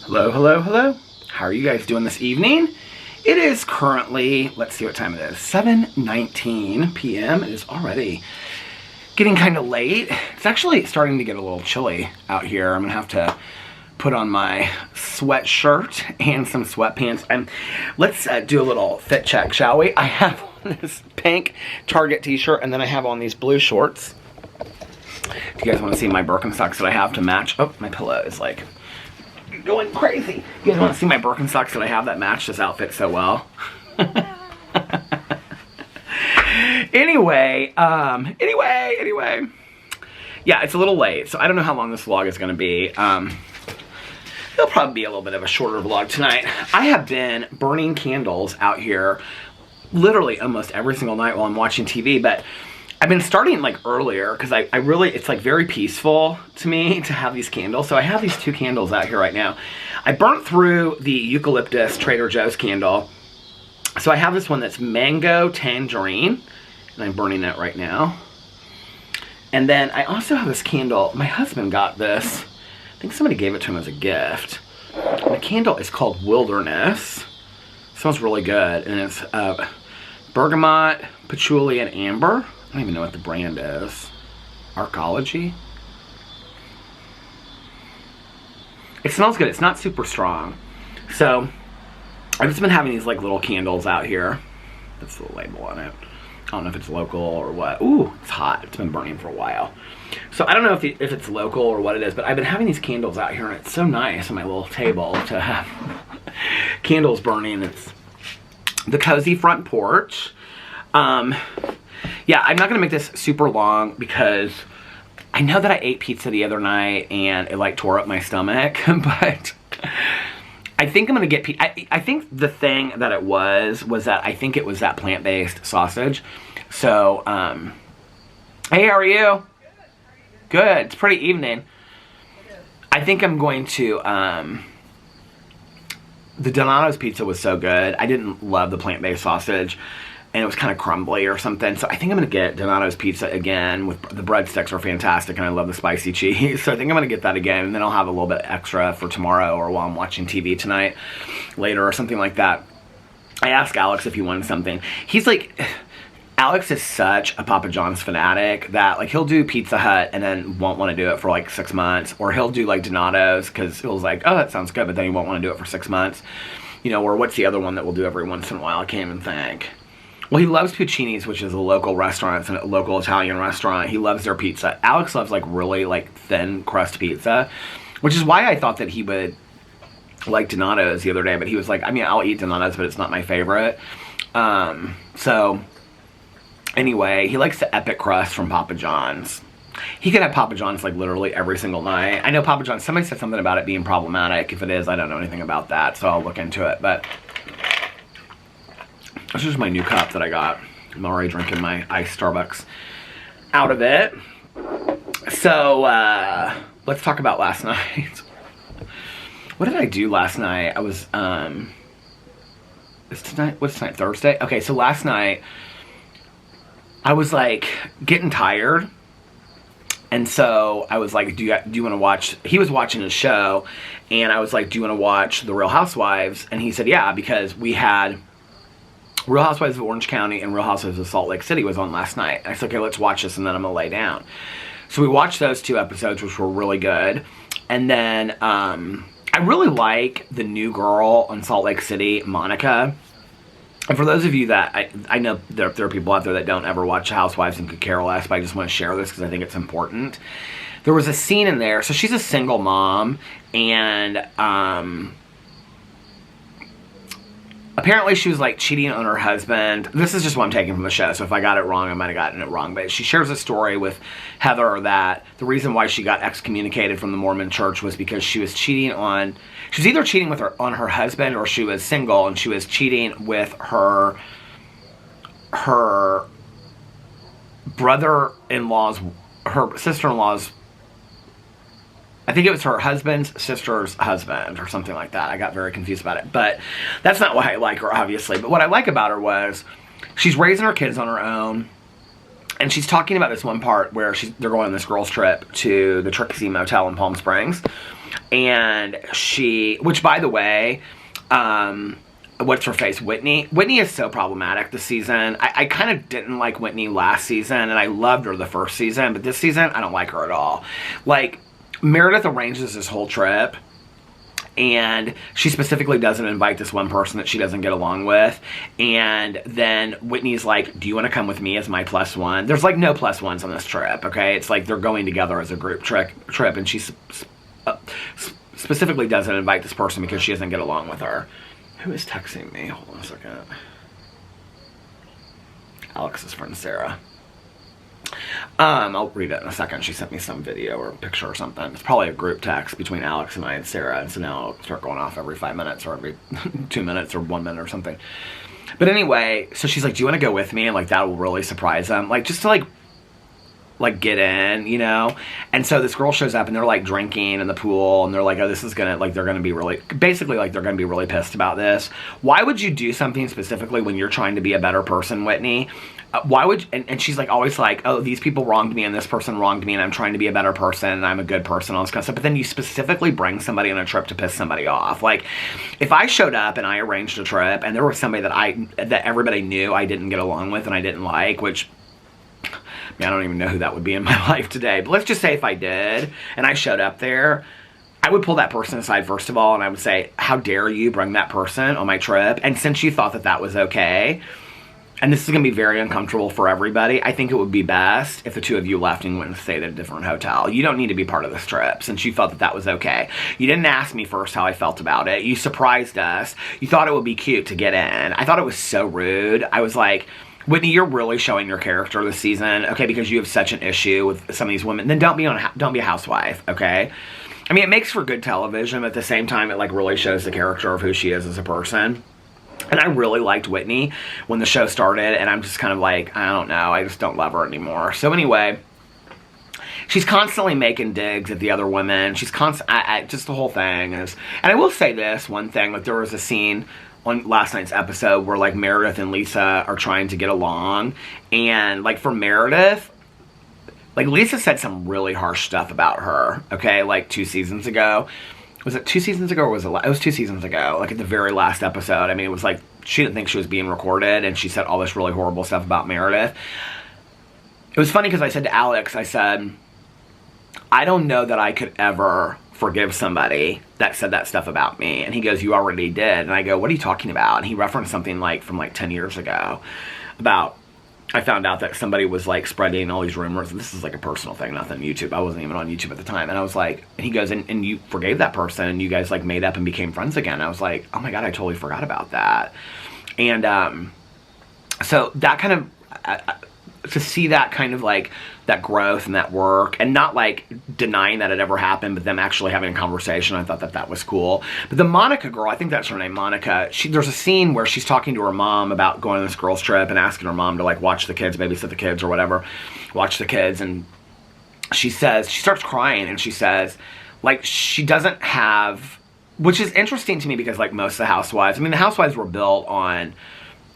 Hello, hello, hello. How are you guys doing this evening? It is currently, let's see what time it is, 7:19 p.m. It is already getting kind of late. It's actually starting to get a little chilly out here. I'm gonna have to put on my sweatshirt and some sweatpants. And let's do a little fit check, shall we? I have on this pink Target t-shirt, and then I have on these blue shorts. If you guys want to see my Birkenstocks that I have to match, oh, my pillow is like going crazy. You guys want to see my Birkenstocks that I have that match this outfit so well? Anyway. Yeah, it's a little late, so I don't know how long this vlog is going to be. It'll probably be a little bit of a shorter vlog tonight. I have been burning candles out here literally almost every single night while I'm watching TV, but I've been starting like earlier because I really, it's like very peaceful to me to have these candles. So I have these two candles out here right now. I burnt through the eucalyptus Trader Joe's candle. So I have this one that's mango tangerine, and I'm burning that right now. And then I also have this candle. My husband got this. I think somebody gave it to him as a gift. And the candle is called Wilderness. It smells really good. And it's bergamot, patchouli, and amber. I don't even know what the brand is. Arcology? It smells good. It's not super strong. So, I've just been having these like little candles out here. That's the label on it. I don't know if it's local or what. Ooh, it's hot. It's been burning for a while. So, I don't know if it's local or what it is, but I've been having these candles out here, and it's so nice on my little table to have candles burning. It's the cozy front porch. Yeah, I'm not gonna make this super long because I know that I ate pizza the other night and it like tore up my stomach, but I think I'm gonna get I think the thing that it was that I think it was that plant-based sausage. So, hey, how are you? Good. It's pretty evening. I think I'm going to, the Donato's pizza was so good. I didn't love the plant-based sausage, and it was kind of crumbly or something. So I think I'm going to get Donato's pizza again. With the breadsticks are fantastic, and I love the spicy cheese. So I think I'm going to get that again, and then I'll have a little bit extra for tomorrow or while I'm watching TV tonight later or something like that. I asked Alex if he wanted something. He's like, Alex is such a Papa John's fanatic that like he'll do Pizza Hut and then won't want to do it for like 6 months. Or he'll do like Donato's because he'll like, oh, that sounds good, but then he won't want to do it for 6 months. You know, or what's the other one that we'll do every once in a while? I can't even think. Well, he loves Puccini's, which is a local restaurant. It's a local Italian restaurant. He loves their pizza. Alex loves like really like thin crust pizza, which is why I thought that he would like Donato's the other day. But he was like, I mean, I'll eat Donato's, but it's not my favorite. So anyway, he likes the epic crust from Papa John's. He could have Papa John's like literally every single night. I know Papa John's, somebody said something about it being problematic. If it is, I don't know anything about that, so I'll look into it. But this is my new cup that I got. I'm already drinking my iced Starbucks out of it. So, let's talk about last night. What did I do last night? I was, what's tonight, Thursday? Okay, so last night, I was like, getting tired. And so, I was like, do you want to watch, he was watching a show, and I was like, do you want to watch The Real Housewives? And he said, yeah, because we had Real Housewives of Orange County and Real Housewives of Salt Lake City was on last night. I said, okay, let's watch this and then I'm going to lay down. So we watched those two episodes, which were really good. And then I really like the new girl on Salt Lake City, Monica. And for those of you that, I know there are people out there that don't ever watch Housewives and could care less, but I just want to share this because I think it's important. There was a scene in there. So she's a single mom, and apparently she was like cheating on her husband. This is just what I'm taking from the show, so if I got it wrong, I might have gotten it wrong. But she shares a story with Heather that the reason why she got excommunicated from the Mormon church was because she was cheating on, she was either cheating with on her husband, or she was single and she was cheating with her brother-in-law's, her sister-in-law's, I think it was her husband's sister's husband or something like that. I got very confused about it. But that's not why I like her, obviously. But what I like about her was she's raising her kids on her own. And she's talking about this one part where they're going on this girls trip to the Trixie Motel in Palm Springs. And which by the way, what's her face, Whitney is so problematic this season. I kind of didn't like Whitney last season, and I loved her the first season, but this season I don't like her at all. Like, Meredith arranges this whole trip, and she specifically doesn't invite this one person that she doesn't get along with, and then Whitney's like, do you want to come with me as my plus one? There's like no plus ones on this trip, okay? It's like they're going together as a group trip, and she specifically doesn't invite this person because she doesn't get along with her. Who is texting me? Hold on a second. Alex's friend Sarah. I'll read it in a second. She sent me some video or picture or something. It's probably a group text between Alex and I and Sarah, and so now I'll start going off every 5 minutes or every 2 minutes or 1 minute or something. But anyway, so she's like, do you want to go with me? And like, that will really surprise them. Like, just to like get in, you know? And so this girl shows up and they're like drinking in the pool, and they're like, oh, this is gonna, like, they're gonna be really, basically like they're gonna be really pissed about this. Why would you do something specifically when you're trying to be a better person, Whitney? Why would, and she's like always like, oh, these people wronged me and this person wronged me and I'm trying to be a better person and I'm a good person, all this kind of stuff. But then you specifically bring somebody on a trip to piss somebody off. Like, if I showed up and I arranged a trip and there was somebody that everybody knew I didn't get along with and I didn't like, which, I don't even know who that would be in my life today. But let's just say if I did and I showed up there, I would pull that person aside first of all, and I would say, how dare you bring that person on my trip? And since you thought that that was okay, and this is going to be very uncomfortable for everybody, I think it would be best if the two of you left and went and stayed at a different hotel. You don't need to be part of this trip since you felt that that was okay. You didn't ask me first how I felt about it. You surprised us. You thought it would be cute to get in. I thought it was so rude. I was like, Whitney, you're really showing your character this season, okay, because you have such an issue with some of these women. Then don't be a housewife, okay? I mean, it makes for good television, but at the same time, it like really shows the character of who she is as a person. And I really liked Whitney when the show started, and I'm just kind of like, I don't know, I just don't love her anymore. So anyway, she's constantly making digs at the other women. She's just the whole thing is, and I will say this one thing, like there was a scene on last night's episode where like Meredith and Lisa are trying to get along, and like for Meredith, like Lisa said some really harsh stuff about her, okay, like 2 seasons ago. Was it 2 seasons ago or was it? It was 2 seasons ago, like at the very last episode. I mean, it was like she didn't think she was being recorded, and she said all this really horrible stuff about Meredith. It was funny because I said to Alex, I said, I don't know that I could ever forgive somebody that said that stuff about me. And he goes, you already did. And I go, what are you talking about? And he referenced something like from like 10 years ago about, I found out that somebody was like spreading all these rumors. This is like a personal thing, nothing YouTube. I wasn't even on YouTube at the time. And I was like, and he goes, and you forgave that person and you guys like made up and became friends again. I was like, oh my God, I totally forgot about that. And so that kind of, to see that kind of like that growth and that work, and not like denying that it ever happened, but them actually having a conversation, I thought that that was cool. But the Monica girl, I think that's her name, Monica, there's a scene where she's talking to her mom about going on this girls trip and asking her mom to like watch the kids, babysit the kids or whatever, watch the kids. And she says, she starts crying and she says, like, she doesn't have, which is interesting to me because like most of the housewives, I mean, the housewives were built on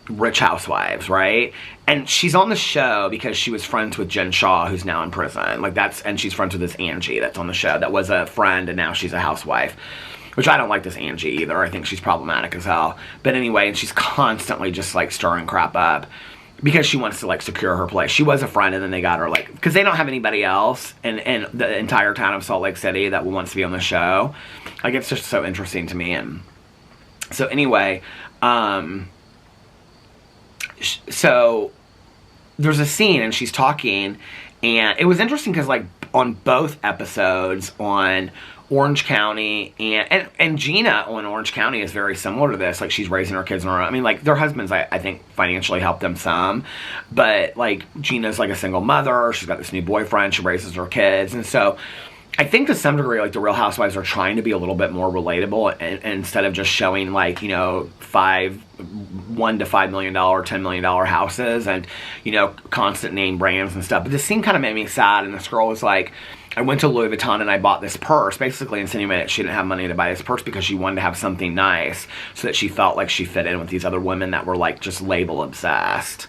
rich housewives, right? And she's on the show because she was friends with Jen Shaw, who's now in prison. Like and she's friends with this Angie that's on the show that was a friend and now she's a housewife. Which I don't like this Angie either. I think she's problematic as hell. But anyway, and she's constantly just like stirring crap up because she wants to like secure her place. She was a friend and then they got her like, because they don't have anybody else in the entire town of Salt Lake City that wants to be on the show. Like, it's just so interesting to me. And so anyway, so there's a scene and she's talking, and it was interesting because like on both episodes on Orange County and Gina on Orange County is very similar to this. Like, she's raising her kids on her own. I mean, like, their husbands, I think, financially help them some, but like Gina's like a single mother. She's got this new boyfriend. She raises her kids. And so I think to some degree, like, the Real Housewives are trying to be a little bit more relatable, and instead of just showing, like, you know, $1 to $5 million, $10 million houses and, you know, constant name brands and stuff. But this scene kind of made me sad, and this girl was like, I went to Louis Vuitton and I bought this purse, basically insinuating that she didn't have money to buy this purse because she wanted to have something nice so that she felt like she fit in with these other women that were, like, just label obsessed.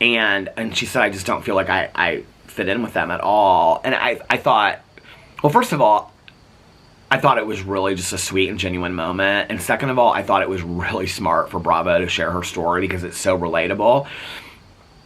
And she said, I just don't feel like I fit in with them at all. And I thought, well, first of all, I thought it was really just a sweet and genuine moment. And second of all, I thought it was really smart for Bravo to share her story because it's so relatable.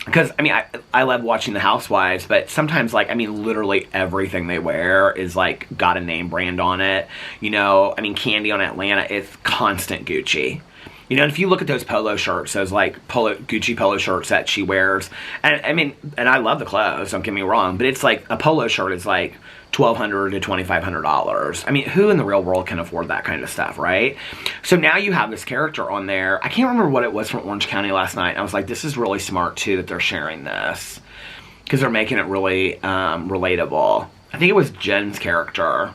Because, I mean, I love watching the Housewives, but sometimes, like, I mean, literally everything they wear is, like, got a name brand on it. You know, I mean, Candy on Atlanta is constant Gucci. You know, and if you look at those polo shirts, those, like, Gucci polo shirts that she wears, and, I mean, and I love the clothes, don't get me wrong, but it's, like, a polo shirt is, like, $1,200 to $2,500. I mean, who in the real world can afford that kind of stuff, right? So now you have this character on there. I can't remember what it was from Orange County last night. I was like, this is really smart, too, that they're sharing this. Because they're making it really relatable. I think it was Jen's character.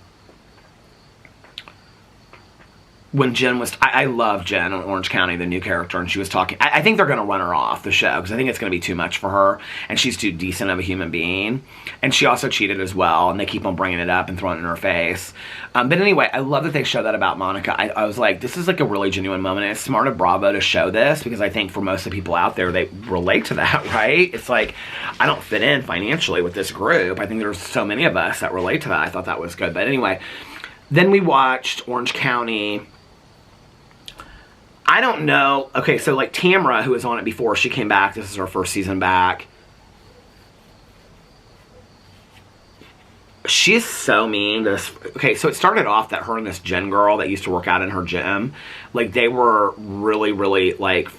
When Jen was, I love Jen on Orange County, the new character, and she was talking, I think they're going to run her off the show, because I think it's going to be too much for her, and she's too decent of a human being, and she also cheated as well, and they keep on bringing it up and throwing it in her face. But anyway, I love that they show that about Monica. I was like, this is like a really genuine moment, and it's smart of Bravo to show this, because I think for most of the people out there, they relate to that, right? It's like, I don't fit in financially with this group. I think there's so many of us that relate to that. I thought that was good. But anyway, then we watched Orange County. I don't know. Okay, so like Tamra, who was on it before, she came back. This is her first season back. She's so mean. Okay, so it started off that her and this Jen girl that used to work out in her gym, like they were really, really like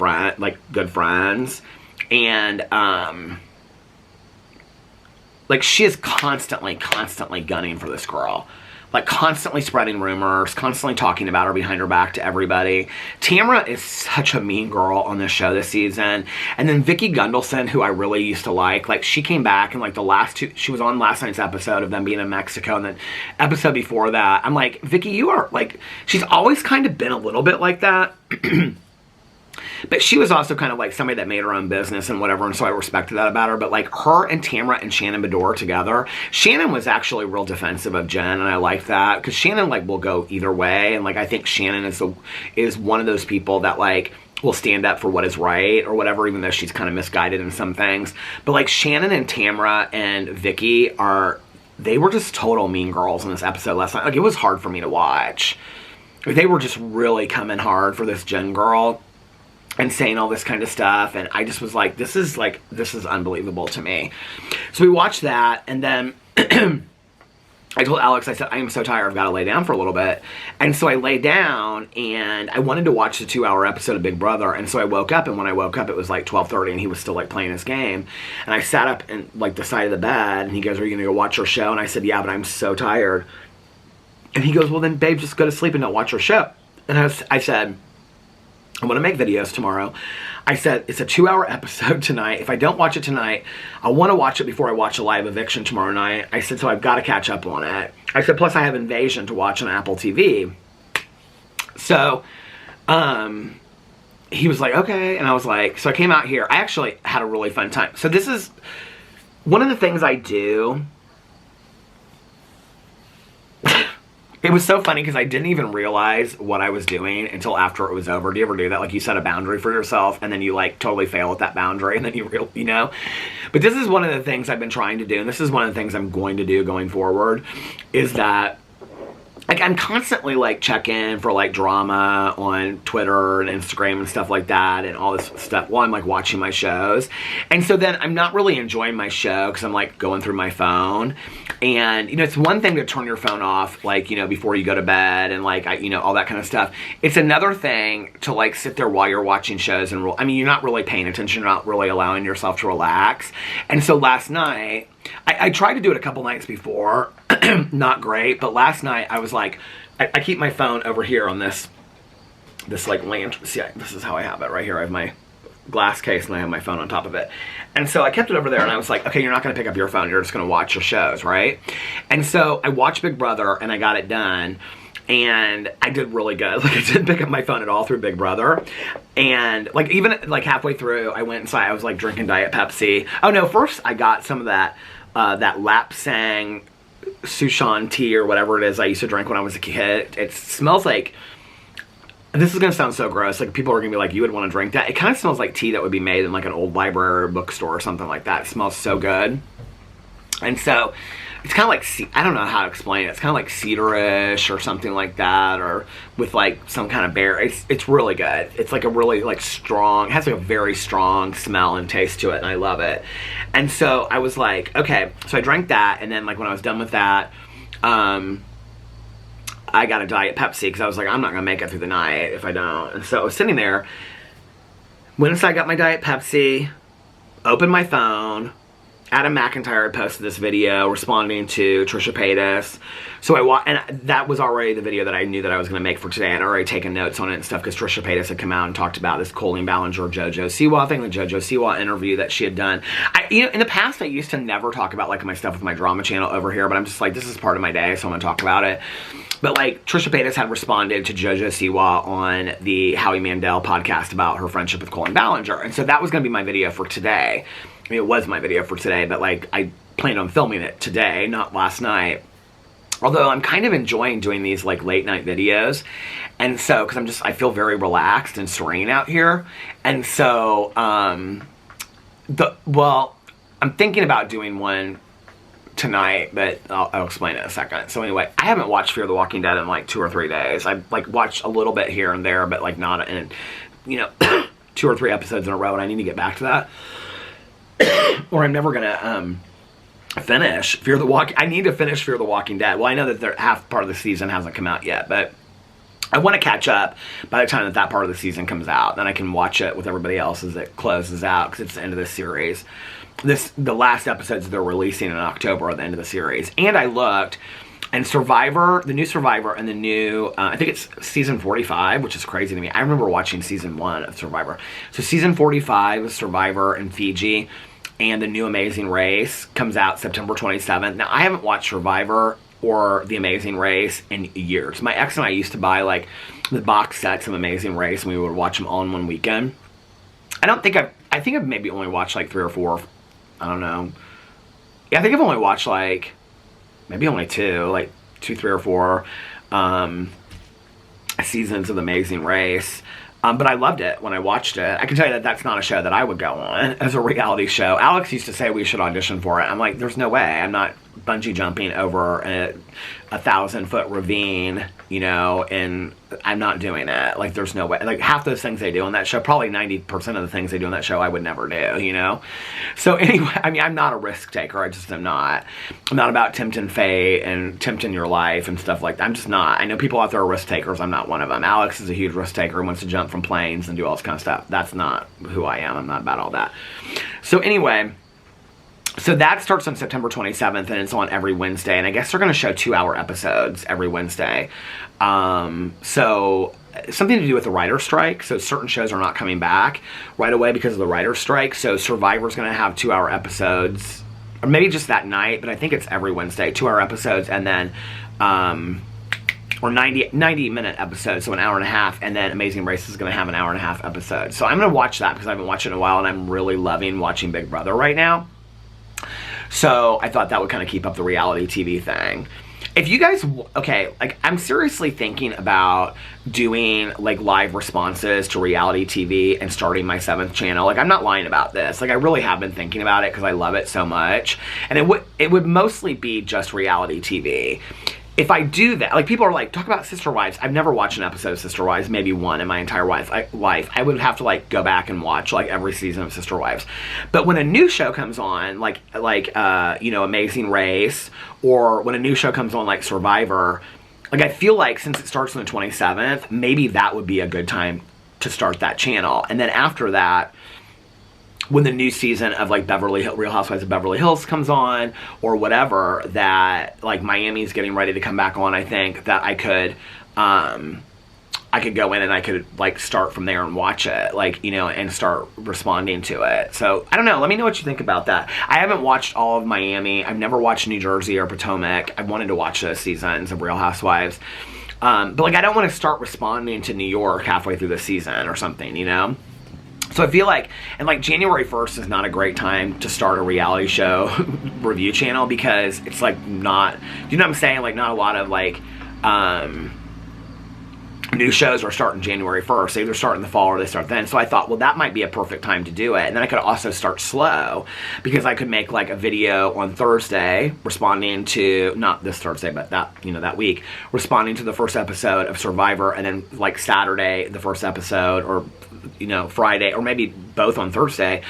good friends. And like she is constantly gunning for this girl. Like, constantly spreading rumors, constantly talking about her behind her back to everybody. Tamra is such a mean girl on this show this season. And then Vicki Gunvalson, who I really used to like she came back in, like, the last two... She was on last night's episode of them being in Mexico, and then episode before that. I'm like, Vicki, you are, like... She's always kind of been a little bit like that. But she was also kind of like somebody that made her own business and whatever, and so I respected that about her. But like her and Tamra and Shannon Bedore together, Shannon was actually real defensive of Jen, and I like that because Shannon like will go either way, and like I think Shannon is one of those people that like will stand up for what is right or whatever, even though she's kind of misguided in some things. But like Shannon and Tamra and Vicki they were just total mean girls in this episode last night. Like it was hard for me to watch. They were just really coming hard for this Jen girl and saying all this kind of stuff, and I just was like, this is unbelievable to me. So we watched that, and then I told Alex, I said, I am so tired, I've got to lay down for a little bit. And so I lay down, and I wanted to watch the 2-hour episode of Big Brother, and so I woke up, and when I woke up, it was like 12:30, and he was still like playing his game. And I sat up in like the side of the bed, and he goes, are you going to go watch your show? And I said, yeah, but I'm so tired. And he goes, well then, babe, just go to sleep and don't watch your show. And I said, I want to make videos tomorrow. I said, it's a 2-hour episode tonight. If I don't watch it tonight, I want to watch it before I watch a live eviction tomorrow night. I said, so I've got to catch up on it. I said, plus I have Invasion to watch on Apple TV. So, he was like, okay. And I was like, so I came out here. I actually had a really fun time. So this is one of the things I do. It was so funny because I didn't even realize what I was doing until after it was over. Do you ever do that? Like you set a boundary for yourself and then you like totally fail at that boundary and then you know? But this is one of the things I've been trying to do, and this is one of the things I'm going to do going forward, is that like I'm constantly like checking for like drama on Twitter and Instagram and stuff like that and all this stuff while I'm like watching my shows. And so then I'm not really enjoying my show because I'm like going through my phone. And, you know, it's one thing to turn your phone off, like, you know, before you go to bed and like, you know, all that kind of stuff. It's another thing to like sit there while you're watching shows and, I mean, you're not really paying attention, you're not really allowing yourself to relax. And so last night, I tried to do it a couple nights before, not great, but last night I was like, I keep my phone over here on this like lantern. See, this is how I have it right here. I have my glass case and I have my phone on top of it. And so I kept it over there and I was like, okay, you're not going to pick up your phone. You're just going to watch your shows, right? And so I watched Big Brother and I got it done. And I did really good. Like, I didn't pick up my phone at all through Big Brother. And, like, even, like, halfway through, I went inside. I was, like, drinking Diet Pepsi. Oh, no, first I got some of that Lapsang Souchong tea or whatever it is I used to drink when I was a kid. It smells like, this is going to sound so gross. Like, people are going to be like, you would want to drink that. It kind of smells like tea that would be made in, like, an old library or bookstore or something like that. It smells so good. And so it's kind of like, I don't know how to explain it. It's kind of like cedarish or something like that, or with like some kind of berry. It's really good. It's like a really like strong, it has like a very strong smell and taste to it, and I love it. And so I was like, okay, so I drank that, and then like when I was done with that, I got a Diet Pepsi because I was like, I'm not going to make it through the night if I don't. And so I was sitting there, went inside, got my Diet Pepsi, opened my phone. Adam McIntyre had posted this video responding to Trisha Paytas. So and that was already the video that I knew that I was going to make for today. I'd already taken notes on it and stuff because Trisha Paytas had come out and talked about this Colleen Ballinger, JoJo Siwa thing, the JoJo Siwa interview that she had done. In the past, I used to never talk about like my stuff with my drama channel over here, but I'm just like, this is part of my day, so I'm going to talk about it. But like, Trisha Paytas had responded to JoJo Siwa on the Howie Mandel podcast about her friendship with Colleen Ballinger. And so that was going to be my video for today. I mean, it was my video for today, but like, I planned on filming it today, not last night. Although I'm kind of enjoying doing these like late night videos. And so, because I feel very relaxed and serene out here. And so, I'm thinking about doing one tonight, but I'll explain it in a second. So anyway, I haven't watched Fear the Walking Dead in like 2 or 3 days. I've like watched a little bit here and there, but like not in, 2 or 3 episodes in a row, and I need to get back to that. Or I'm never gonna finish Fear the Walking. I need to finish Fear the Walking Dead. Well, I know that half part of the season hasn't come out yet, but I want to catch up by the time that part of the season comes out. Then I can watch it with everybody else as it closes out, because it's the end of this series. The last episodes they're releasing in October are the end of the series. And I looked, and Survivor, the new Survivor, and the new, I think it's season 45, which is crazy to me. I remember watching season 1 of Survivor. So season 45 of Survivor in Fiji, and the new Amazing Race comes out September 27th. Now, I haven't watched Survivor or The Amazing Race in years. My ex and I used to buy, like, the box sets of Amazing Race, and we would watch them all in one weekend. I think I've maybe only watched, like, 3 or 4, I don't know. Yeah, I think I've only watched, like, maybe only 2, 3 or 4 seasons of The Amazing Race. But I loved it when I watched it. I can tell you that that's not a show that I would go on as a reality show. Alex used to say we should audition for it. I'm like, there's no way. I'm not bungee jumping over a 1,000-foot ravine, and I'm not doing it. Like, there's no way. Like, half those things they do on that show, probably 90% of the things they do on that show I would never do, So anyway, I mean, I'm not a risk taker. I just am not. I'm not about tempting fate and tempting your life and stuff like that. I'm just not. I know people out there are risk takers. I'm not one of them. Alex is a huge risk taker and wants to jump from planes and do all this kind of stuff. That's not who I am. I'm not about all that. So anyway, so that starts on September 27th, and it's on every Wednesday, and I guess they're going to show 2-hour episodes every Wednesday. So something to do with the writer's strike, so certain shows are not coming back right away because of the writer's strike, so Survivor's going to have 2-hour episodes, or maybe just that night, but I think it's every Wednesday, 2-hour episodes, and then, or 90-minute episodes, so an hour and a half, and then Amazing Race is going to have an hour and a half episode. So I'm going to watch that because I haven't watched it in a while, and I'm really loving watching Big Brother right now. So I thought that would kind of keep up the reality TV thing. If you guys, okay, like, I'm seriously thinking about doing, like, live responses to reality TV and starting my 7th channel. Like, I'm not lying about this. Like, I really have been thinking about it because I love it so much. And it would mostly be just reality TV. If I do that, like, people are like, talk about Sister Wives. I've never watched an episode of Sister Wives, maybe one in my entire life. I would have to, like, go back and watch, like, every season of Sister Wives. But when a new show comes on, like Amazing Race, or when a new show comes on, like Survivor, like, I feel like since it starts on the 27th, maybe that would be a good time to start that channel. And then after that, when the new season of, like, Real Housewives of Beverly Hills comes on, or whatever, that, like, Miami's getting ready to come back on, I think, that I could go in and I could, like, start from there and watch it, like, and start responding to it. So, I don't know. Let me know what you think about that. I haven't watched all of Miami. I've never watched New Jersey or Potomac. I wanted to watch those seasons of Real Housewives. But, like, I don't want to start responding to New York halfway through the season or something, So I feel like, and like, January 1st is not a great time to start a reality show review channel, because it's like not, you know what I'm saying? Like, not a lot of, like, new shows are starting January 1st. They either start in the fall or they start then. So I thought, well, that might be a perfect time to do it. And then I could also start slow, because I could make like a video on Thursday responding to, not this Thursday, but that, you know, that week, responding to the first episode of Survivor, and then like Saturday, the first episode, or, you know, Friday, or maybe both on Thursday,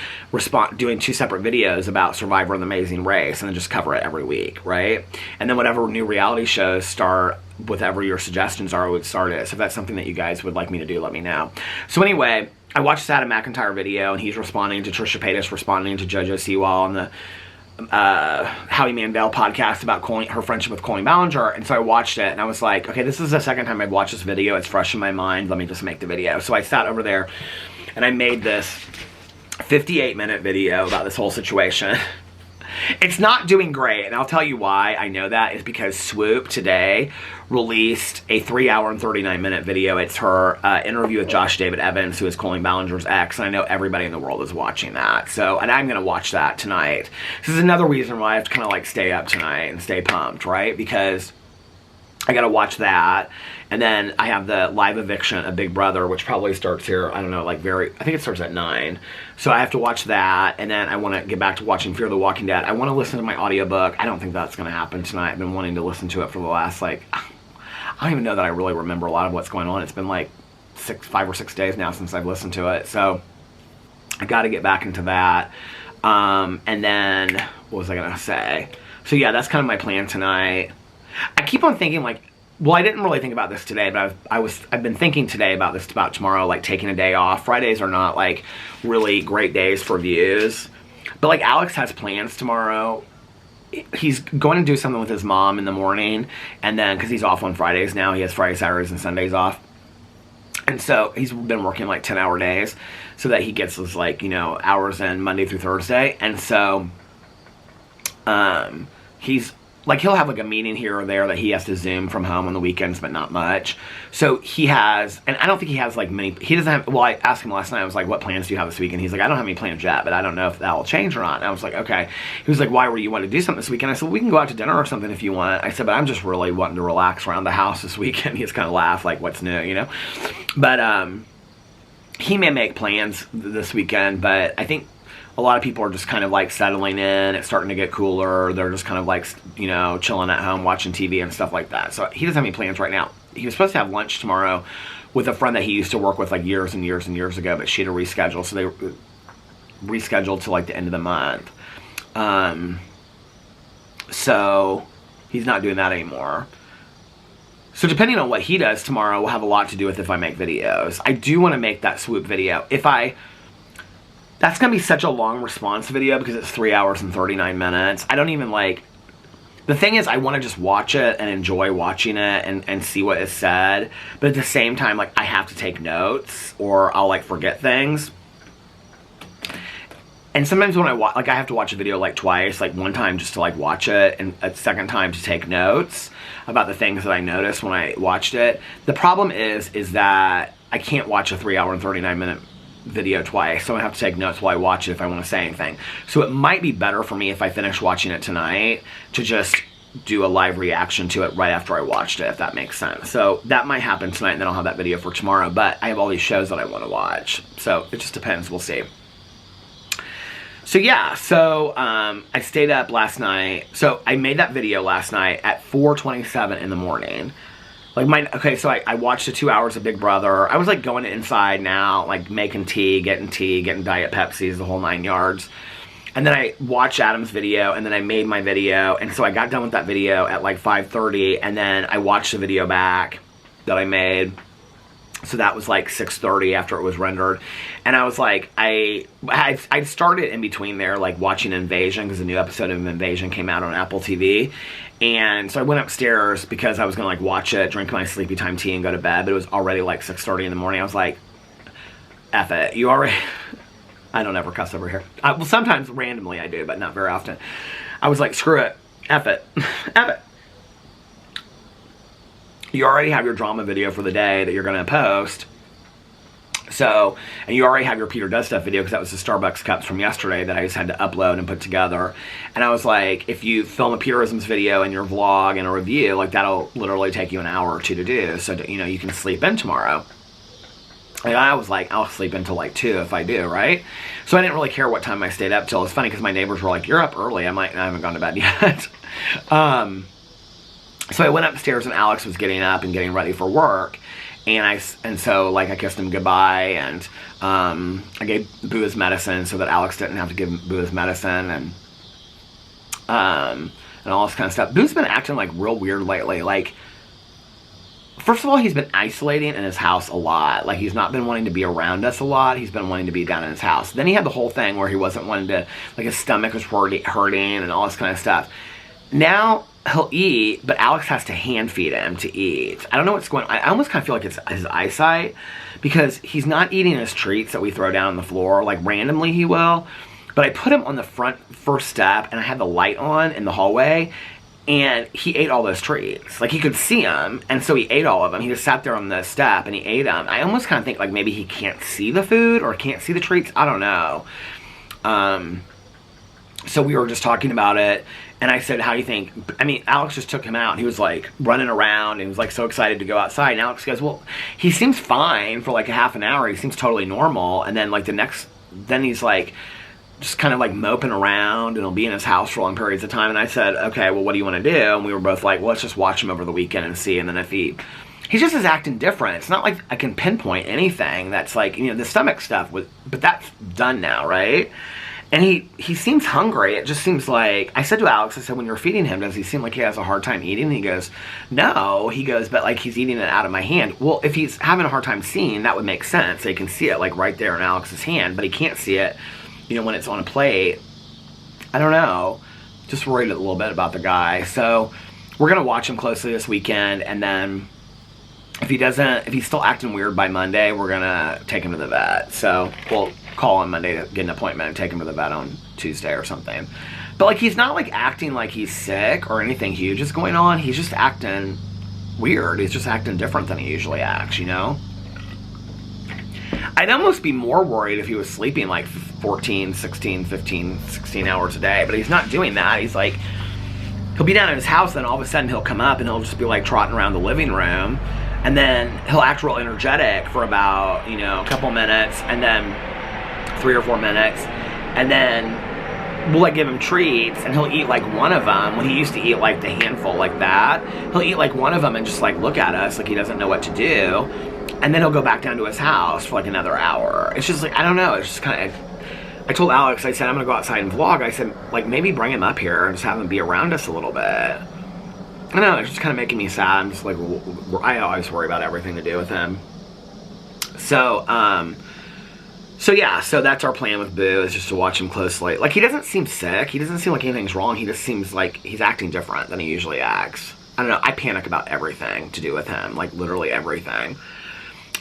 doing 2 separate videos about Survivor and The Amazing Race, and then just cover it every week, right? And then whatever new reality shows start, whatever your suggestions are, I would start it. So if that's something that you guys would like me to do, let me know. So anyway, I watched this Adam McIntyre video, and he's responding to Trisha Paytas, responding to JoJo Siwa on the Howie Mandel podcast about her friendship with Colleen Ballinger. And so I watched it, and I was like, okay, this is the second time I've watched this video. It's fresh in my mind. Let me just make the video. So I sat over there, and I made this 58-minute video about this whole situation. It's not doing great, and I'll tell you why I know that is because Swoop today released a 3-hour and 39-minute video. It's her interview with Josh David Evans, who is Colleen Ballinger's ex, and I know everybody in the world is watching that. So, and I'm going to watch that tonight. This is another reason why I have to kind of like stay up tonight and stay pumped, right? Because I got to watch that. And then I have the live eviction of Big Brother, which probably starts here, I don't know, like I think it starts at 9. So I have to watch that, and then I want to get back to watching Fear the Walking Dead. I want to listen to my audiobook. I don't think that's going to happen tonight. I've been wanting to listen to it for the last, like, I don't even know that I really remember a lot of what's going on. It's been like 5 or 6 days now since I've listened to it. So I got to get back into that. And then, what was I going to say? So yeah, that's kind of my plan tonight. I keep on thinking, like, well, I didn't really think about this today, but I've been thinking today about this, about tomorrow, like taking a day off. Fridays are not like really great days for views, but like Alex has plans tomorrow. He's going to do something with his mom in the morning, and then because he's off on Fridays now, he has Fridays, Saturdays, and Sundays off, and so he's been working like 10-hour days so that he gets his, like, you know, hours in Monday through Thursday, and so he's like, he'll have like a meeting here or there that he has to Zoom from home on the weekends, but not much. So he has, and I don't think he has like many, he doesn't have, well, I asked him last night, I was like, what plans do you have this weekend? He's like, I don't have any plans yet, but I don't know if that will change or not. And I was like, okay. He was like, why were you wanting to do something this weekend? I said, we can go out to dinner or something if you want. I said, but I'm just really wanting to relax around the house this weekend. He just kind of laughed, like, what's new, you know? But he may make plans this weekend, but I think a lot of people are just kind of like settling in. It's starting to get cooler. They're just kind of like, you know, chilling at home, watching TV and stuff like that. So he doesn't have any plans right now. He was supposed to have lunch tomorrow with a friend that he used to work with like years and years and years ago, but she had to reschedule. So they rescheduled to like the end of the month. So he's not doing that anymore. So depending on what he does tomorrow will have a lot to do with if I make videos. I do want to make that Swoop video. That's going to be such a long response video because it's 3 hours and 39 minutes. I don't even like... The thing is, I want to just watch it and enjoy watching it and see what is said. But at the same time, like, I have to take notes or I'll, like, forget things. And sometimes when I watch... Like, I have to watch a video, like, twice. Like, one time just to, like, watch it and a second time to take notes about the things that I noticed when I watched it. The problem is that I can't watch a 3 hour and 39 minute video twice, so I have to take notes while I watch it if I want to say anything. So it might be better for me if I finish watching it tonight to just do a live reaction to it right after I watched it, if that makes sense. So that might happen tonight, and then I'll have that video for tomorrow, but I have all these shows that I want to watch, so it just depends. We'll see. So yeah, so I stayed up last night. So I made that video last night at 4:27 in the morning. Like okay, so I watched the 2 hours of Big Brother. I was like going inside now, like making tea, getting Diet Pepsis, the whole 9 yards. And then I watched Adam's video, and then I made my video. And so I got done with that video at like 5:30, and then I watched the video back that I made. So that was like 6:30 after it was rendered. And I was like, I started in between there, like watching Invasion, because the new episode of Invasion came out on Apple TV. And so I went upstairs because I was going to like watch it, drink my sleepy time tea, and go to bed. But it was already like 6:30 in the morning. I was like, F it. You already... I don't ever cuss over here. Well, sometimes randomly I do, but not very often. I was like, screw it. F it. F it. You already have your drama video for the day that you're going to post. So, and you already have your Peter Does Stuff video because that was the Starbucks cups from yesterday that I just had to upload and put together. And I was like, if you film a Peterisms video and your vlog and a review, like that'll literally take you an hour or two to do. So, you know, you can sleep in tomorrow. And I was like, I'll sleep until like 2 if I do, right? So I didn't really care what time I stayed up till. It's funny because my neighbors were like, you're up early. I'm like, I haven't gone to bed yet. So I went upstairs and Alex was getting up and getting ready for work. And so like I kissed him goodbye, and I gave Boo his medicine so that Alex didn't have to give Boo his medicine, and all this kind of stuff. Boo's been acting like real weird lately. Like, first of all, he's been isolating in his house a lot. Like, he's not been wanting to be around us a lot. He's been wanting to be down in his house. Then he had the whole thing where he wasn't wanting to, like, his stomach was hurting and all this kind of stuff. Now he'll eat, but Alex has to hand feed him to eat. I don't know what's going on. I almost kind of feel like it's his eyesight, because he's not eating his treats that we throw down on the floor. Like, randomly he will. But I put him on the first step, and I had the light on in the hallway, and he ate all those treats. Like, he could see them, and so he ate all of them. He just sat there on the step, and he ate them. I almost kind of think, like, maybe he can't see the food, or can't see the treats. I don't know. So we were just talking about it, and I said, how do you think? I mean, Alex just took him out, and he was, like, running around, and he was, like, so excited to go outside. And Alex goes, well, he seems fine for, like, a half an hour. He seems totally normal. And then, like, then he's, like, just kind of, like, moping around, and he'll be in his house for long periods of time. And I said, okay, well, what do you want to do? And we were both like, well, let's just watch him over the weekend and see. And then if he just is acting different. It's not like I can pinpoint anything that's, like, you know, the stomach stuff, but that's done now, right? And he seems hungry. It just seems like, I said to Alex, I said, when you're feeding him, does he seem like he has a hard time eating? And he goes, no. He goes, but, like, he's eating it out of my hand. Well, if he's having a hard time seeing, that would make sense. They can see it, like, right there in Alex's hand, but he can't see it, you know, when it's on a plate. I don't know. Just worried a little bit about the guy. So we're going to watch him closely this weekend, and then if he's still acting weird by Monday, we're going to take him to the vet. So we'll call on Monday to get an appointment and take him to the vet on Tuesday or something. But, like, he's not, like, acting like he's sick or anything huge is going on. He's just acting weird. He's just acting different than he usually acts, you know? I'd almost be more worried if he was sleeping, like, 14, 16, 15, 16 hours a day. But he's not doing that. He's, like, he'll be down in his house, then all of a sudden he'll come up and he'll just be, like, trotting around the living room. And then he'll act real energetic for about, you know, a couple minutes, and then 3 or 4 minutes, and then we'll, like, give him treats, and he'll eat, like, one of them. When he used to eat, like, the handful like that, he'll eat, like, one of them and just, like, look at us like he doesn't know what to do, and then he'll go back down to his house for, like, another hour. It's just, like, I don't know, it's just kind of, I told Alex, I said, I'm gonna go outside and vlog. I said, like, maybe bring him up here and just have him be around us a little bit. I don't know, it's just kind of making me sad. I'm just, like, I always worry about everything to do with him. So yeah, so that's our plan with Boo, is just to watch him closely. Like, he doesn't seem sick. He doesn't seem like anything's wrong. He just seems like he's acting different than he usually acts. I don't know. I panic about everything to do with him. Like, literally everything.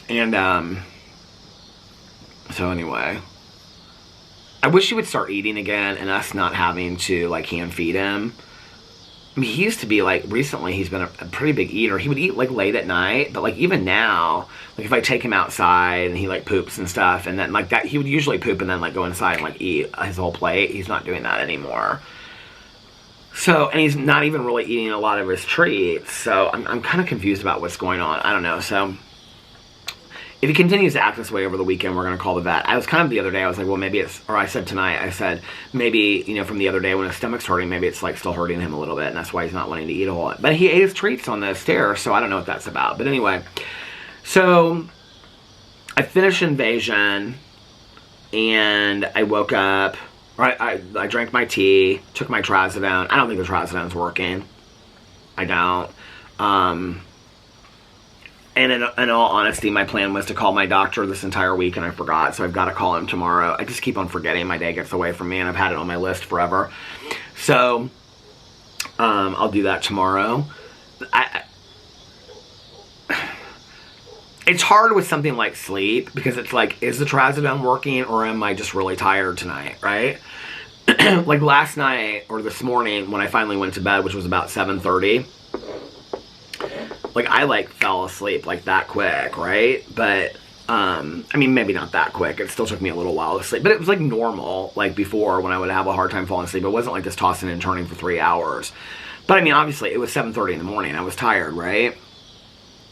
And, so anyway. I wish he would start eating again and us not having to, like, hand feed him. I mean, he used to be, like, recently he's been a pretty big eater. He would eat, like, late at night, but, like, even now, like, if I take him outside and he, like, poops and stuff, and then, like, that, he would usually poop and then, like, go inside and, like, eat his whole plate. He's not doing that anymore. So, and he's not even really eating a lot of his treats, so I'm kind of confused about what's going on. I don't know, so if he continues to act this way over the weekend, we're going to call the vet. I was kind of the other day, I was like, well, maybe it's, or I said tonight, I said, maybe, you know, from the other day when his stomach's hurting, maybe it's, like, still hurting him a little bit, and that's why he's not wanting to eat a whole lot. But he ate his treats on the stairs, so I don't know what that's about. But anyway, so I finished Invasion, and I woke up, or I drank my tea, took my trazodone. I don't think the trazodone's working. I don't. And in all honesty, my plan was to call my doctor this entire week, and I forgot, so I've got to call him tomorrow. I just keep on forgetting. My day gets away from me, and I've had it on my list forever. So, I'll do that tomorrow. It's hard with something like sleep, because it's like, is the trazodone working, or am I just really tired tonight, right? Like last night, or this morning, when I finally went to bed, which was about 7:30, like, I, like, fell asleep, like, that quick, right? But I mean, maybe not that quick. It still took me a little while to sleep, but it was like normal, like before when I would have a hard time falling asleep. It wasn't like this tossing and turning for 3 hours. But I mean, obviously, it was 7:30 in the morning. I was tired, right?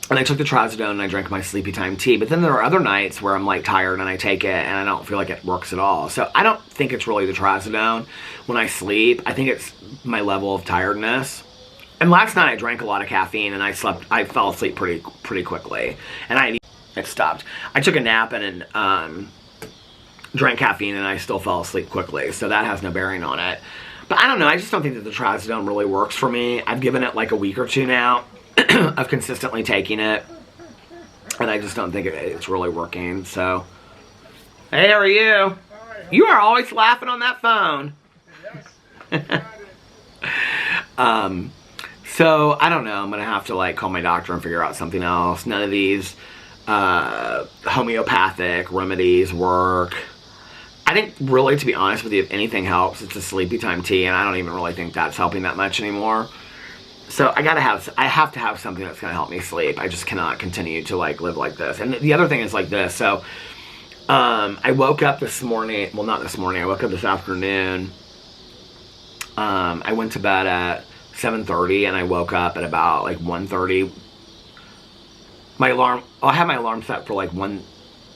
And I took the trazodone and I drank my sleepy time tea. But then there are other nights where I'm like tired and I take it and I don't feel like it works at all. So I don't think it's really the trazodone when I sleep. I think it's my level of tiredness. And last night I drank a lot of caffeine and I fell asleep pretty quickly. And it stopped. I took a nap and drank caffeine and I still fell asleep quickly. So that has no bearing on it. But I don't know. I just don't think that the trazodone really works for me. I've given it like a week or two now of consistently taking it. And I just don't think it's really working. So, hey, how are you? You are always laughing on that phone. So, I don't know. I'm going to have to like call my doctor and figure out something else. None of these homeopathic remedies work. I think really, to be honest with you, if anything helps, it's a sleepy time tea, and I don't even really think that's helping that much anymore. So I have to have something that's going to help me sleep. I just cannot continue to like live like this. And the other thing is like this. So I woke up this morning. Well, not this morning. I woke up this afternoon. I went to bed at 7:30, and I woke up at about like 1:30. I had my alarm set for like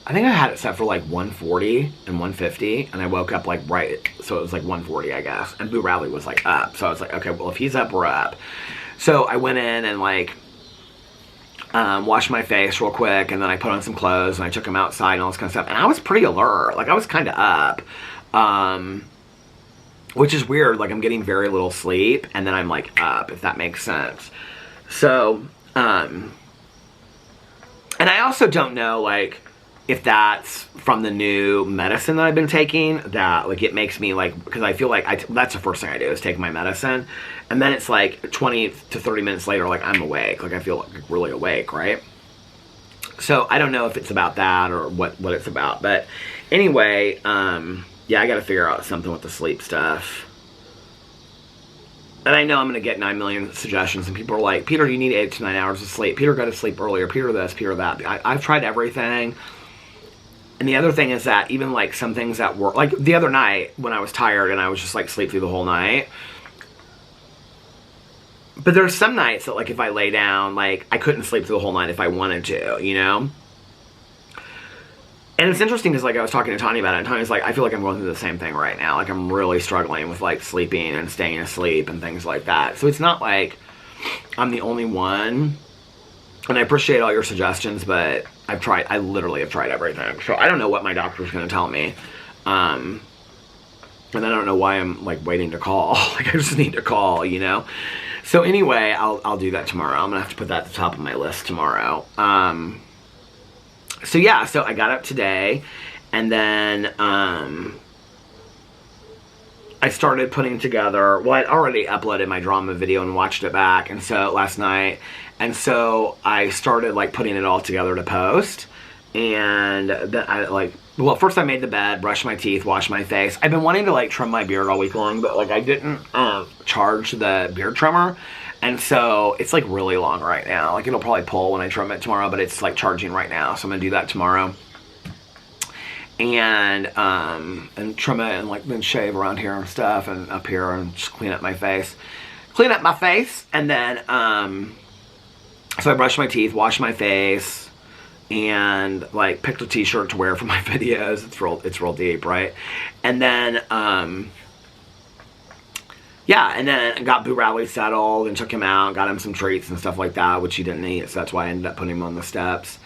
I think I had it set for like 1:40 and 1:50, and I woke up like right, so it was like 1:40, I guess. And Boo Radley was like up, so I was like, okay, well if he's up, we're up. So I went in and like washed my face real quick, and then I put on some clothes and I took them outside and all this kind of stuff. And I was pretty alert, like I was kind of up, which is weird. Like I'm getting very little sleep, and then I'm like up, if that makes sense. So, and I also don't know like if that's from the new medicine that I've been taking, that like it makes me like, because I feel like that's the first thing I do is take my medicine, and then it's like 20 to 30 minutes later, like I'm awake, like I feel like really awake, right? So I don't know if it's about that or what it's about, but anyway, yeah, I got to figure out something with the sleep stuff. And I know I'm going to get 9 million suggestions, and people are like, Peter, you need 8 to 9 hours of sleep. Peter, go to sleep earlier. Peter this, Peter that. I've tried everything. And the other thing is that even like some things that work, like the other night when I was tired and I was just like sleep through the whole night. But there's some nights that like if I lay down, like I couldn't sleep through the whole night if I wanted to, you know? And it's interesting because like I was talking to Tanya about it, and Tanya's like, I feel like I'm going through the same thing right now. Like I'm really struggling with like sleeping and staying asleep and things like that. So it's not like I'm the only one. And I appreciate all your suggestions, but I literally have tried everything. So I don't know what my doctor's going to tell me. And I don't know why I'm like waiting to call. Like I just need to call, you know? So anyway, I'll do that tomorrow. I'm going to have to put that at the top of my list tomorrow. So yeah, so I got up today, and then I started putting together, well, I'd already uploaded my drama video and watched it back, and so last night, and so I started like putting it all together to post. And then I like, well, first I made the bed, brushed my teeth, washed my face. I've been wanting to like trim my beard all week long, but like I didn't charge the beard trimmer, and so it's like really long right now. Like it'll probably pull when I trim it tomorrow, but it's like charging right now, so I'm gonna do that tomorrow. And trim it and like then shave around here and stuff, and up here, and just clean up my face. And then so I brushed my teeth, washed my face, and like picked a t-shirt to wear for my videos. It's real deep, right? And then yeah, and then got Boo Radley settled and took him out, got him some treats and stuff like that, which he didn't eat, so that's why I ended up putting him on the steps.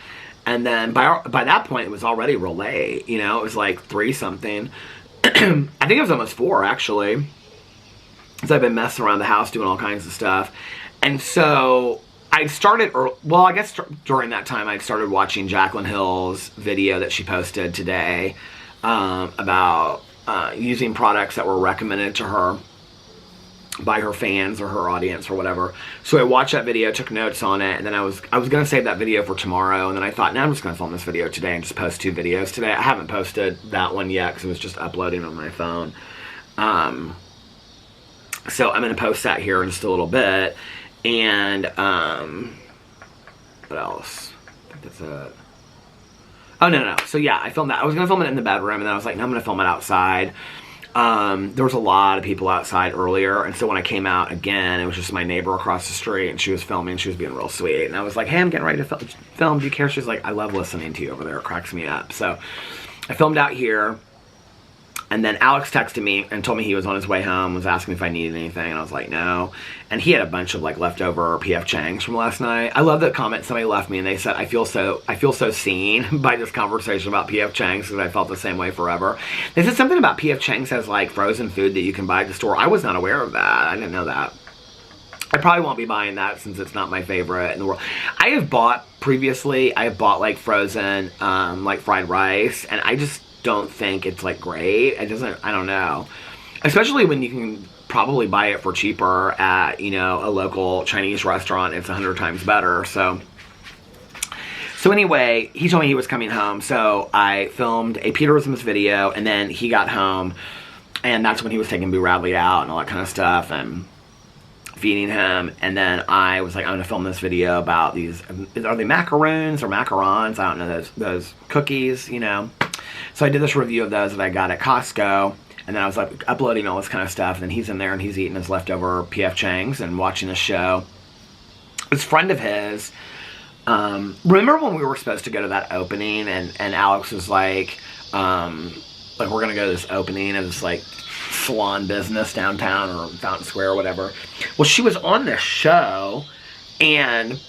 And then by that point, it was already real late, you know? It was like 3-something. I think it was almost 4, actually. Because I've been messing around the house doing all kinds of stuff. And so I started, well, I guess during that time, I started watching Jaclyn Hill's video that she posted today about using products that were recommended to her by her fans or her audience or whatever. So I watched that video, took notes on it, and then I was going to save that video for tomorrow, and then I thought, I'm just going to film this video today and just post 2 videos today. I haven't posted that one yet because it was just uploading on my phone. So I'm going to post that here in just a little bit. And what else? I think that's it. Oh, no. So, yeah, I filmed that. I was going to film it in the bedroom, and then I was like, no, I'm going to film it outside. There was a lot of people outside earlier, and so when I came out again, it was just my neighbor across the street, and she was filming. She was being real sweet, and I was like, hey, I'm getting ready to film. Do you care? She's like, I love listening to you over there. It cracks me up. So I filmed out here. And then Alex texted me and told me he was on his way home, was asking me if I needed anything, and I was like, no. And he had a bunch of like leftover PF Chang's from last night. I love the comment somebody left me, and they said, I feel so seen by this conversation about PF Chang's, because I felt the same way forever. They said something about PF Chang's as like frozen food that you can buy at the store. I was not aware of that. I didn't know that. I probably won't be buying that since it's not my favorite in the world. I have bought like frozen like fried rice, and I just don't think it's like great. I don't know. Especially when you can probably buy it for cheaper at, you know, a local Chinese restaurant. It's 100 times better. So anyway, he told me he was coming home. So I filmed a Peterisms video, and then he got home, and that's when he was taking Boo Radley out and all that kind of stuff and feeding him. And then I was like, I'm going to film this video about these, are they macaroons or macarons? I don't know, those cookies, you know. So I did this review of those that I got at Costco, and then I was like uploading all this kind of stuff, and then he's in there and he's eating his leftover PF Chang's and watching the show. This friend of his, remember when we were supposed to go to that opening, and Alex was like we're gonna go to this opening of this like salon business downtown or Fountain Square or whatever. Well, she was on this show, and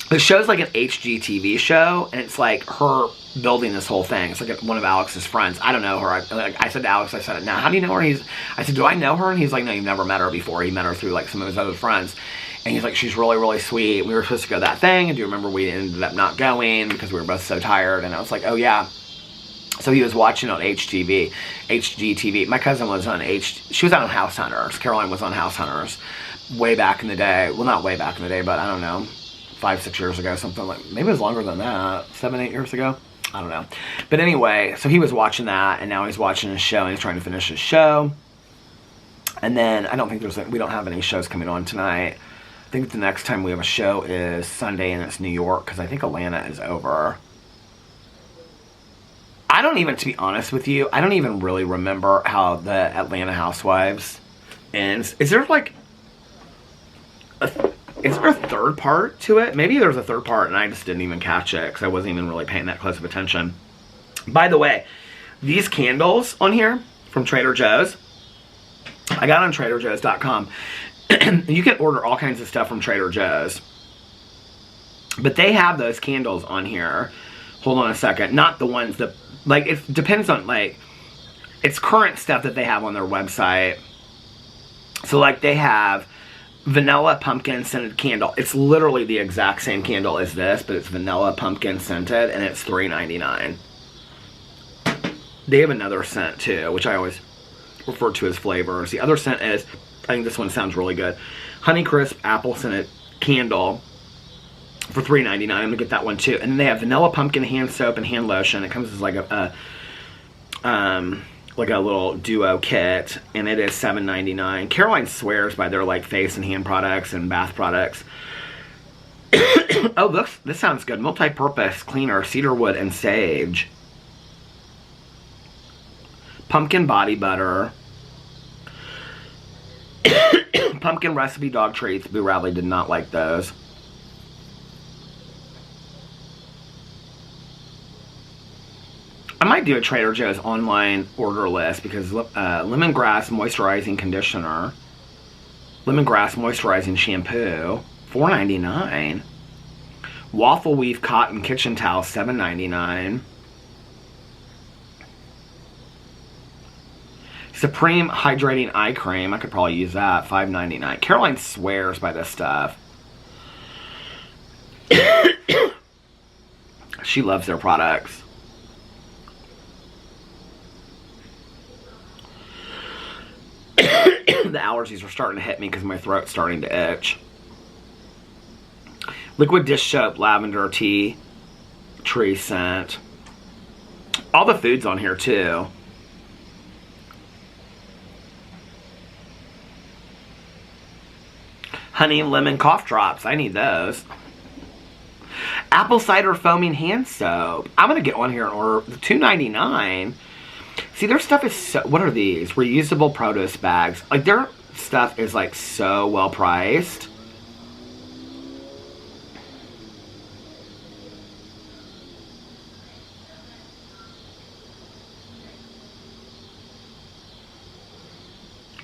the show's like an HGTV show, and it's like her building this whole thing. It's like one of Alex's friends. I don't know her. I said to Alex, I said, now how do you know her? I said, do I know her? And he's like, no, you've never met her before. He met her through like some of his other friends. And he's like, she's really, really sweet. We were supposed to go to that thing, and do you remember we ended up not going because we were both so tired? And I was like, oh yeah. So he was watching on HGTV. My cousin was on she was on House Hunters. Caroline was on House Hunters way back in the day. Well, not way back in the day, but I don't know, 5-6 years ago, something like, maybe it was longer than that, 7-8 years ago. I don't know. But anyway, so he was watching that, and now he's watching his show, and he's trying to finish his show. And then I don't think we don't have any shows coming on tonight. I think the next time we have a show is Sunday, and it's New York, because I think Atlanta is over. I don't even, to be honest with you, I don't even really remember how the Atlanta Housewives ends. Is there like is there a third part to it? Maybe there's a third part and I just didn't even catch it because I wasn't even really paying that close of attention. By the way, these candles on here from Trader Joe's, I got on TraderJoe's.com. You can order all kinds of stuff from Trader Joe's. But they have those candles on here. Hold on a second. Not the ones that, like, it depends on, like, it's current stuff that they have on their website. So, like, they have vanilla pumpkin scented candle. It's literally the exact same candle as this, but it's vanilla pumpkin scented, and it's $3.99. They have another scent, too, which I always refer to as flavors. The other scent is, I think this one sounds really good, Honeycrisp apple scented candle for $3.99. I'm gonna get that one too. And then they have vanilla pumpkin hand soap and hand lotion. It comes as like a little duo kit, and it is $7.99. Caroline swears by their like face and hand products and bath products. Oh, this sounds good. Multi-purpose cleaner, cedarwood and sage. Pumpkin body butter. Pumpkin recipe dog treats. Boo Radley did not like those. I might do a Trader Joe's online order list because lemongrass moisturizing conditioner, lemongrass moisturizing shampoo, $4.99. Waffle weave cotton kitchen towel, $7.99. Supreme hydrating eye cream, I could probably use that, $5.99. Caroline swears by this stuff. She loves their products. The allergies are starting to hit me because my throat's starting to itch. Liquid dish soap, lavender tea, tree scent. All the food's on here too. Honey lemon cough drops. I need those. Apple cider foaming hand soap. I'm gonna get one here and order the $2.99. See, their stuff is so. What are these? Reusable produce bags. Like, their stuff is like so well priced.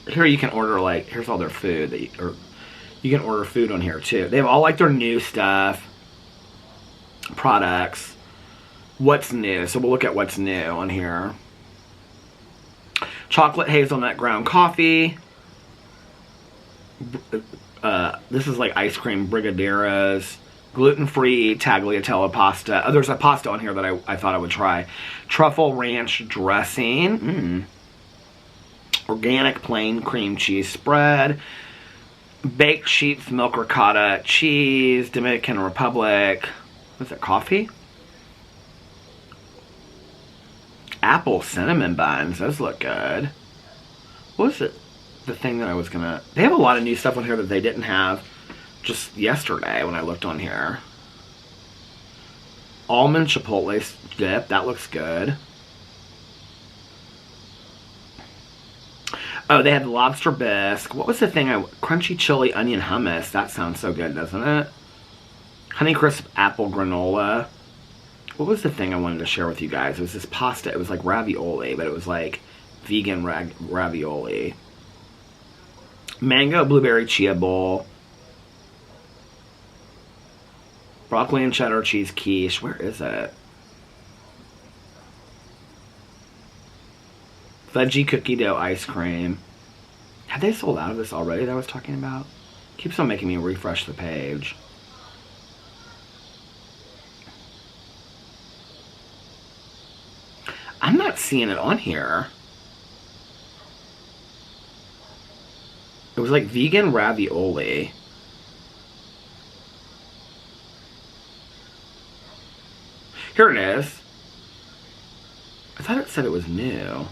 Here you can order, like, here's all their food that you can order food on here too. They have all like their new stuff, products. What's new? So we'll look at what's new on here. Chocolate hazelnut ground coffee. This is like ice cream brigadeiros. Gluten-free tagliatelle pasta. Oh, there's a pasta on here that I thought I would try. Truffle ranch dressing. Organic plain cream cheese spread. Baked sheep's milk ricotta cheese. Dominican Republic. What's that, coffee? Apple cinnamon buns. Those look good. What was it? The thing that I was gonna... They have a lot of new stuff on here that they didn't have just yesterday when I looked on here. Almond chipotle dip. That looks good. Oh, they had lobster bisque. What was the thing? Crunchy chili onion hummus. That sounds so good, doesn't it? Honeycrisp apple granola. What was the thing I wanted to share with you guys? It was this pasta. It was like ravioli, but it was like vegan ravioli. Mango blueberry chia bowl. Broccoli and cheddar cheese quiche. Where is it? Veggie cookie dough ice cream. Have they sold out of this already that I was talking about? Keeps on making me refresh the page. I'm not seeing it on here. It was like vegan ravioli. Here it is. I thought it said it was new.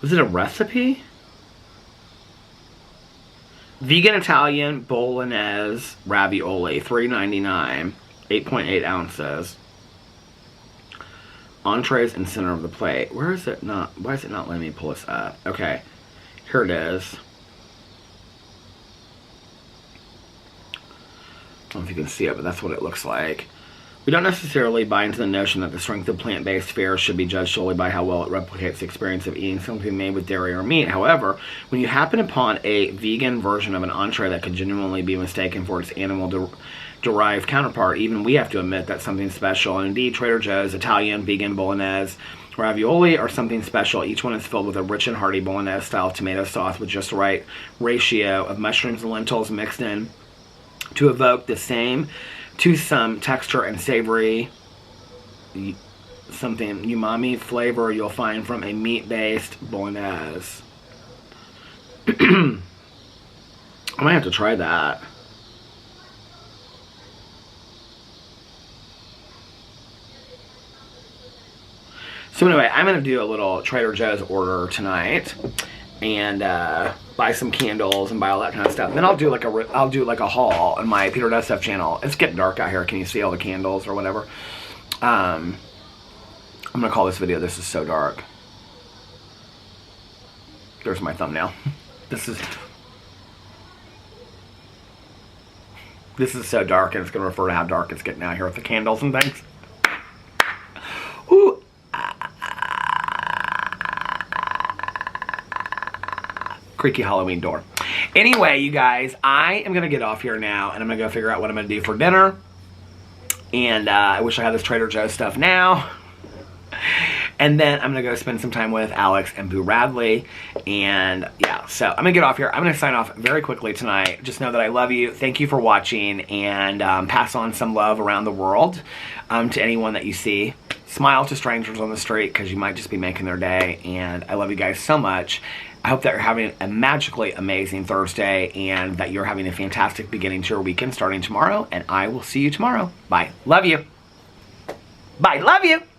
Was it a recipe? Vegan Italian Bolognese ravioli, $3.99, 8.8 ounces. Entrees in center of the plate. Where is it not? Why is it not letting me pull this up? Okay, here it is. I don't know if you can see it, but that's what it looks like. We don't necessarily buy into the notion that the strength of plant-based fare should be judged solely by how well it replicates the experience of eating something made with dairy or meat. However, when you happen upon a vegan version of an entree that could genuinely be mistaken for its animal-derived counterpart, even we have to admit that's something special. And indeed, Trader Joe's Italian vegan bolognese ravioli are something special. Each one is filled with a rich and hearty bolognese-style tomato sauce with just the right ratio of mushrooms and lentils mixed in to evoke the same to some texture and savory, something umami flavor you'll find from a meat-based bolognese. I might have to try that. So anyway, I'm going to do a little Trader Joe's order tonight and buy some candles and buy all that kind of stuff. And then I'll do like a haul on my Peter Does Stuff channel. It's getting dark out here. Can you see all the candles or whatever? I'm gonna call this video "This Is So Dark." There's my thumbnail. This is so dark, and it's gonna refer to how dark it's getting out here with the candles and things. Ooh. Creaky Halloween door. Anyway, you guys, I am going to get off here now, and I'm going to go figure out what I'm going to do for dinner. And I wish I had this Trader Joe's stuff now. And then I'm going to go spend some time with Alex and Boo Radley. And yeah, so I'm going to get off here. I'm going to sign off very quickly tonight. Just know that I love you. Thank you for watching. And pass on some love around the world to anyone that you see. Smile to strangers on the street because you might just be making their day. And I love you guys so much. I hope that you're having a magically amazing Thursday and that you're having a fantastic beginning to your weekend starting tomorrow. And I will see you tomorrow. Bye. Love you. Bye. Love you.